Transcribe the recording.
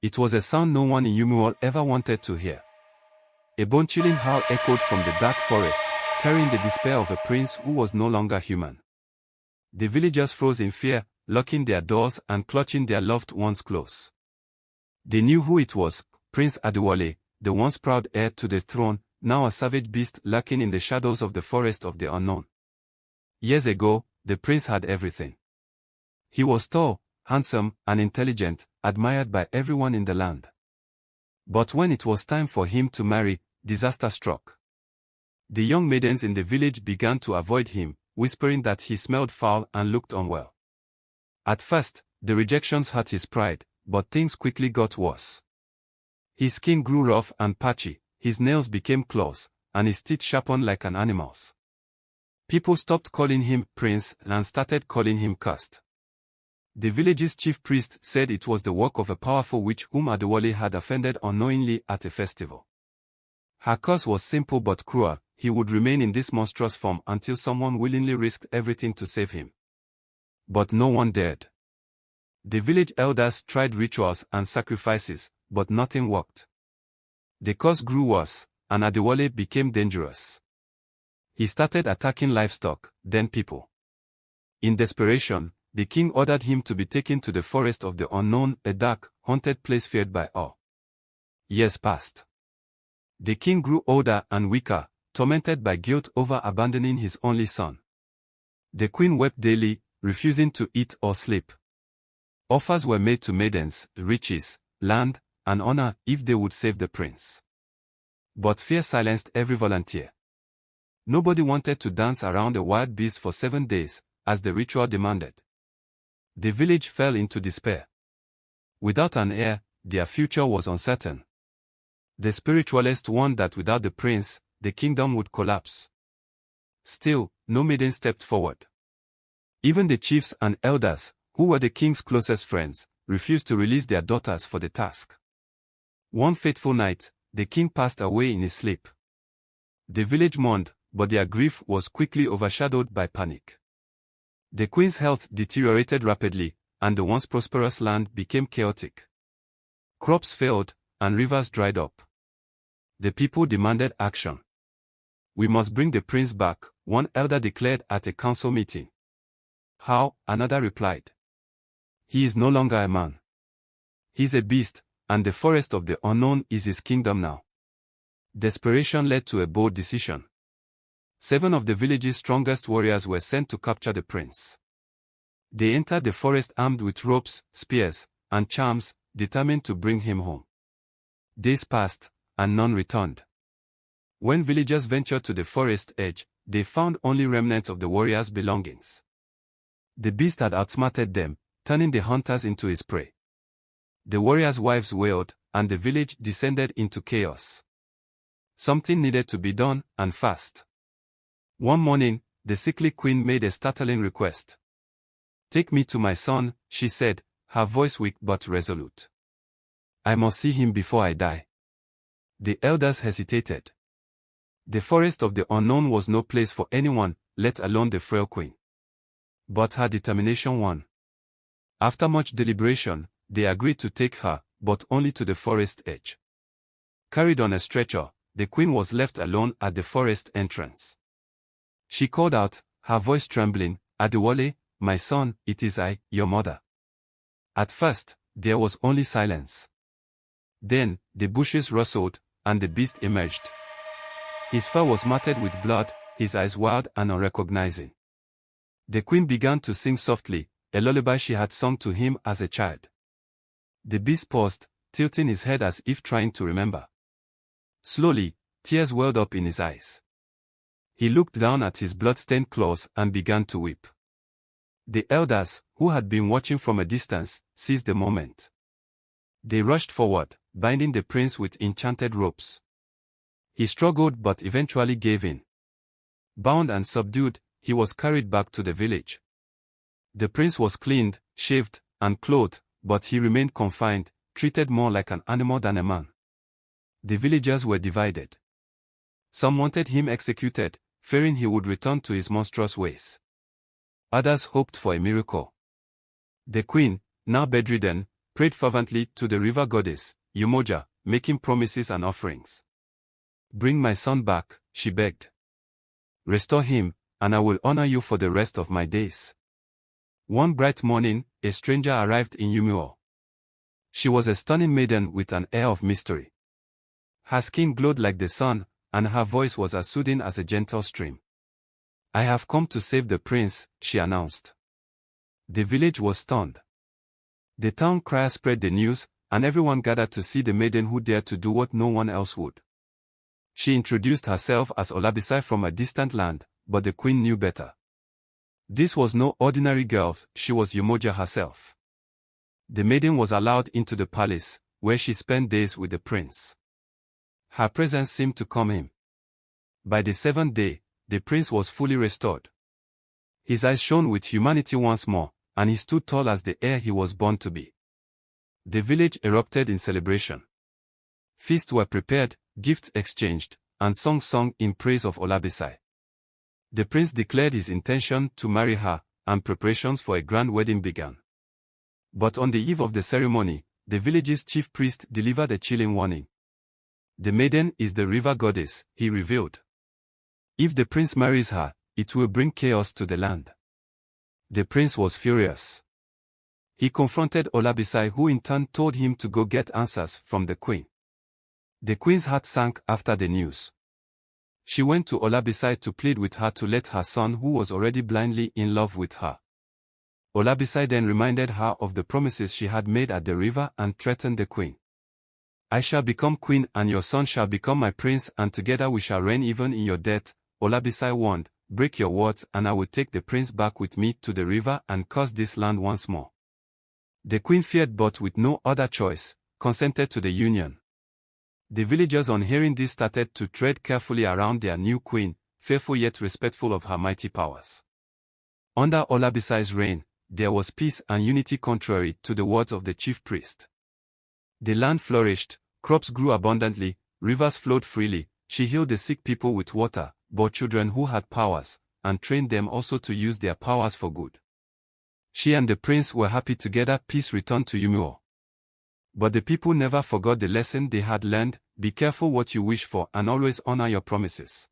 It was a sound no one in Yumuol ever wanted to hear. A bone-chilling howl echoed from the dark forest, carrying the despair of a prince who was no longer human. The villagers froze in fear, locking their doors and clutching their loved ones close. They knew who it was, Prince Adewale, the once proud heir to the throne, now a savage beast lurking in the shadows of the forest of the unknown. Years ago, the prince had everything. He was tall, handsome, and intelligent, admired by everyone in the land. But when it was time for him to marry, disaster struck. The young maidens in the village began to avoid him, whispering that he smelled foul and looked unwell. At first, the rejections hurt his pride, but things quickly got worse. His skin grew rough and patchy, his nails became claws, and his teeth sharpened like an animal's. People stopped calling him prince and started calling him cursed. The village's chief priest said it was the work of a powerful witch whom Adewale had offended unknowingly at a festival. Her curse was simple but cruel: he would remain in this monstrous form until someone willingly risked everything to save him. But no one dared. The village elders tried rituals and sacrifices, but nothing worked. The curse grew worse, and Adewale became dangerous. He started attacking livestock, then people. In desperation, the king ordered him to be taken to the forest of the unknown, a dark, haunted place feared by all. Years passed. The king grew older and weaker, tormented by guilt over abandoning his only son. The queen wept daily, refusing to eat or sleep. Offers were made to maidens, riches, land, and honor if they would save the prince. But fear silenced every volunteer. Nobody wanted to dance around a wild beast for 7 days, as the ritual demanded. The village fell into despair. Without an heir, their future was uncertain. The spiritualists warned that without the prince, the kingdom would collapse. Still, no maiden stepped forward. Even the chiefs and elders, who were the king's closest friends, refused to release their daughters for the task. One fateful night, the king passed away in his sleep. The village mourned, but their grief was quickly overshadowed by panic. The queen's health deteriorated rapidly, and the once prosperous land became chaotic. Crops failed, and rivers dried up. The people demanded action. "We must bring the prince back," one elder declared at a council meeting. "How?" another replied. "He is no longer a man. He's a beast, and the forest of the unknown is his kingdom now." Desperation led to a bold decision. 7 of the village's strongest warriors were sent to capture the prince. They entered the forest armed with ropes, spears, and charms, determined to bring him home. Days passed, and none returned. When villagers ventured to the forest edge, they found only remnants of the warriors' belongings. The beast had outsmarted them, turning the hunters into his prey. The warriors' wives wailed, and the village descended into chaos. Something needed to be done, and fast. One morning, the sickly queen made a startling request. "Take me to my son," she said, her voice weak but resolute. "I must see him before I die." The elders hesitated. The forest of the unknown was no place for anyone, let alone the frail queen. But her determination won. After much deliberation, they agreed to take her, but only to the forest edge. Carried on a stretcher, the queen was left alone at the forest entrance. She called out, her voice trembling, "Adewale, my son, it is I, your mother." At first, there was only silence. Then, the bushes rustled, and the beast emerged. His fur was matted with blood, his eyes wild and unrecognizing. The queen began to sing softly, a lullaby she had sung to him as a child. The beast paused, tilting his head as if trying to remember. Slowly, tears welled up in his eyes. He looked down at his blood-stained claws and began to weep. The elders, who had been watching from a distance, seized the moment. They rushed forward, binding the prince with enchanted ropes. He struggled but eventually gave in. Bound and subdued, he was carried back to the village. The prince was cleaned, shaved, and clothed, but he remained confined, treated more like an animal than a man. The villagers were divided. Some wanted him executed, fearing he would return to his monstrous ways. Others hoped for a miracle. The queen, now bedridden, prayed fervently to the river goddess, Umoja, making promises and offerings. "Bring my son back," she begged. "Restore him, and I will honor you for the rest of my days." One bright morning, a stranger arrived in Umuo. She was a stunning maiden with an air of mystery. Her skin glowed like the sun, and her voice was as soothing as a gentle stream. "I have come to save the prince," she announced. The village was stunned. The town crier spread the news, and everyone gathered to see the maiden who dared to do what no one else would. She introduced herself as Olabisai from a distant land, but the queen knew better. This was no ordinary girl, she was Umoja herself. The maiden was allowed into the palace, where she spent days with the prince. Her presence seemed to calm him. By the seventh day, the prince was fully restored. His eyes shone with humanity once more, and he stood tall as the heir he was born to be. The village erupted in celebration. Feasts were prepared, gifts exchanged, and songs sung in praise of Olabisai. The prince declared his intention to marry her, and preparations for a grand wedding began. But on the eve of the ceremony, the village's chief priest delivered a chilling warning. "The maiden is the river goddess," he revealed. "If the prince marries her, it will bring chaos to the land." The prince was furious. He confronted Olabisai, who in turn told him to go get answers from the queen. The queen's heart sank after the news. She went to Olabisai to plead with her to let her son, who was already blindly in love with her. Olabisai then reminded her of the promises she had made at the river and threatened the queen. "I shall become queen and your son shall become my prince, and together we shall reign even in your death," Olabisai warned. "Break your words and I will take the prince back with me to the river and curse this land once more." The queen feared, but with no other choice, consented to the union. The villagers on hearing this started to tread carefully around their new queen, fearful yet respectful of her mighty powers. Under Olabisai's reign, there was peace and unity contrary to the words of the chief priest. The land flourished, crops grew abundantly, rivers flowed freely, she healed the sick people with water, bore children who had powers, and trained them also to use their powers for good. She and the prince were happy together. Peace returned to Umuo. But the people never forgot the lesson they had learned: be careful what you wish for and always honor your promises.